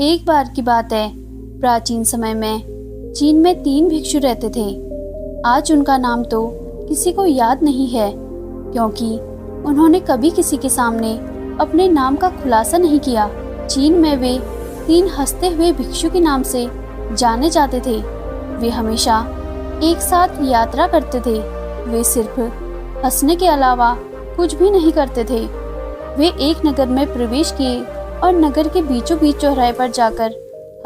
एक बार की बात है, प्राचीन समय में चीन में 3 भिक्षु रहते थे। आज उनका नाम तो किसी को याद नहीं है, क्योंकि उन्होंने कभी किसी के सामने अपने नाम का खुलासा नहीं किया। चीन में वे 3 हंसते हुए भिक्षु के नाम से जाने जाते थे। वे हमेशा एक साथ यात्रा करते थे। वे सिर्फ हंसने के अलावा कुछ भी नहीं करते थे। वे एक नगर में प्रवेश किए और नगर के बीचों बीच चौराहे पर जाकर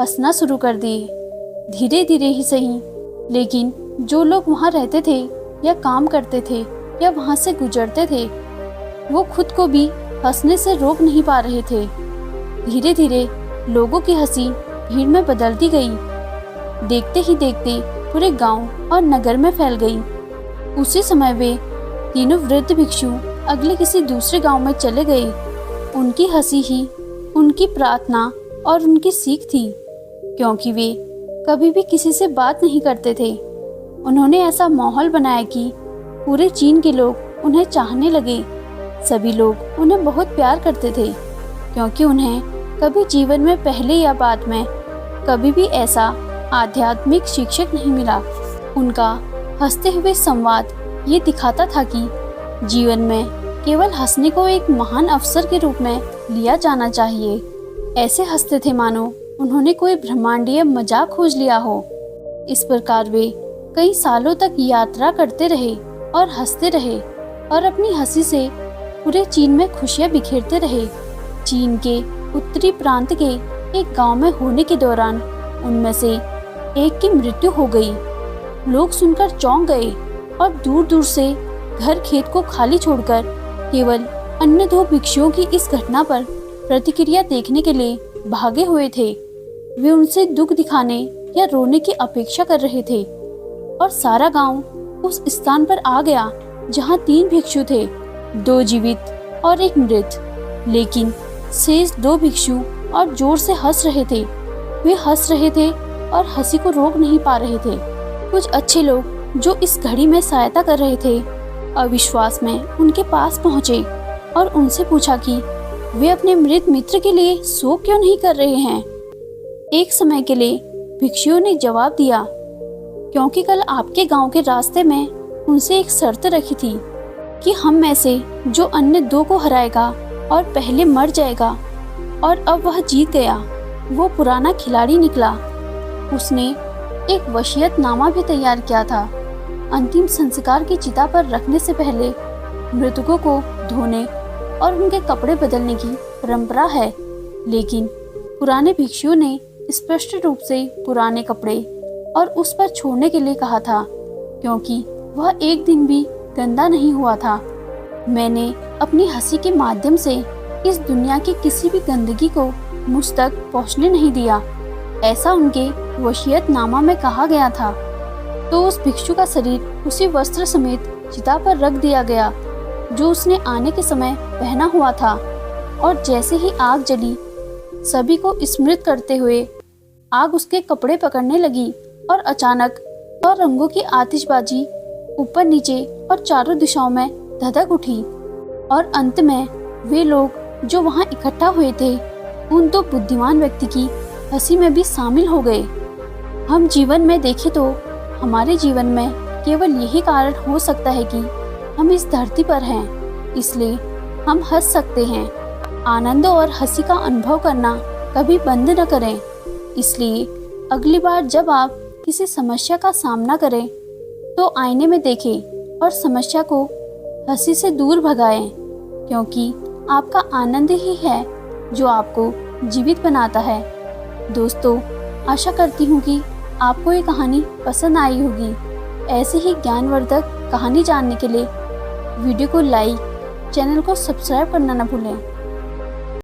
हंसना शुरू कर दिए। धीरे धीरे ही सही, लेकिन जो लोग वहाँ रहते थे या काम करते थे या वहाँ से गुजरते थे, वो खुद को भी हंसने से रोक नहीं पा रहे थे। धीरे धीरे लोगों की हंसी भीड़ में बदलती गई। देखते ही देखते पूरे गांव और नगर में फैल गई। उसी समय वे तीनों वृद्ध भिक्षु अगले किसी दूसरे गांव में चले गए। उनकी हंसी ही उनकी प्रार्थना और उनकी सीख थी, क्योंकि वे कभी भी किसी से बात नहीं करते थे। उन्होंने ऐसा माहौल बनाया कि पूरे चीन के लोग उन्हें चाहने लगे। सभी लोग उन्हें बहुत प्यार करते थे, क्योंकि उन्हें कभी जीवन में पहले या बाद में कभी भी ऐसा आध्यात्मिक शिक्षक नहीं मिला। उनका हंसते हुए संवाद ये दिखाता था कि जीवन में केवल हंसने को एक महान अवसर के रूप में लिया जाना चाहिए। ऐसे हंसते थे मानो उन्होंने कोई ब्रह्मांडीय मजाक खोज लिया हो। इस प्रकार वे कई सालों तक यात्रा करते रहे और हंसते रहे और अपनी हंसी से पूरे चीन में खुशियां बिखेरते रहे। चीन के उत्तरी प्रांत के एक गांव में होने के दौरान उनमें से एक की मृत्यु हो गई। लोग सुनकर चौंक गए और दूर दूर से घर खेत को खाली छोड़कर केवल अन्य 2 भिक्षुओं की इस घटना पर प्रतिक्रिया देखने के लिए भागे हुए थे। वे उनसे दुख दिखाने या रोने की अपेक्षा कर रहे थे और सारा गांव उस स्थान पर आ गया जहां 3 भिक्षु थे, 2 जीवित और 1 मृत। लेकिन शेष 2 भिक्षु और जोर से हंस रहे थे। वे हंस रहे थे और हंसी को रोक नहीं पा रहे थे। कुछ अच्छे लोग जो इस घड़ी में सहायता कर रहे थे, अविश्वास में उनके पास पहुंचे और उनसे पूछा कि वे अपने मृत मित्र के लिए शोक क्यों नहीं कर रहे हैं। एक समय के लिए भिक्षुओं ने जवाब दिया, क्योंकि कल आपके गांव के रास्ते में उनसे एक शर्त रखी थी कि हम में से जो अन्य 2 को हराएगा और पहले मर जाएगा, और अब वह जीत गया। वो पुराना खिलाड़ी निकला। उसने एक वसीयतनामा भी तैयार किया था। अंतिम संस्कार की चिता पर रखने से पहले मृतकों को धोने और उनके कपड़े बदलने की परंपरा है, लेकिन पुराने भिक्षुओं ने स्पष्ट रूप से पुराने कपड़े और उस पर छोड़ने के लिए कहा था, क्योंकि वह एक दिन भी गंदा नहीं हुआ था। मैंने अपनी हंसी के माध्यम से इस दुनिया की किसी भी गंदगी को मुझ तक पहुंचने नहीं दिया, ऐसा उनके वसीयतनामा में कहा गया था। तो उस भिक्षु का शरीर उसी वस्त्र समेत चिता पर रख दिया गया जो उसने आने के समय पहना हुआ था। और जैसे ही आग जली, सभी को स्मृत करते हुए आग उसके कपड़े पकड़ने लगी और अचानक 100 रंगों की आतिशबाजी ऊपर नीचे और चारों दिशाओं में धधक उठी। और अंत में वे लोग जो वहां इकट्ठा हुए थे, उन 2 बुद्धिमान व्यक्ति की हंसी में भी शामिल हो गए। हम जीवन में देखें तो हमारे जीवन में केवल यही कारण हो सकता है कि हम इस धरती पर हैं, इसलिए हम हंस सकते हैं। आनंद और हंसी का अनुभव करना कभी बंद न करें। इसलिए अगली बार जब आप किसी समस्या का सामना करें तो आईने में देखें और समस्या को हंसी से दूर भगाएं, क्योंकि आपका आनंद ही है जो आपको जीवित बनाता है। दोस्तों, आशा करती हूँ कि आपको ये कहानी पसंद आई होगी। ऐसे ही ज्ञानवर्धक कहानी जानने के लिए वीडियो को लाइक, चैनल को सब्सक्राइब करना न भूलें।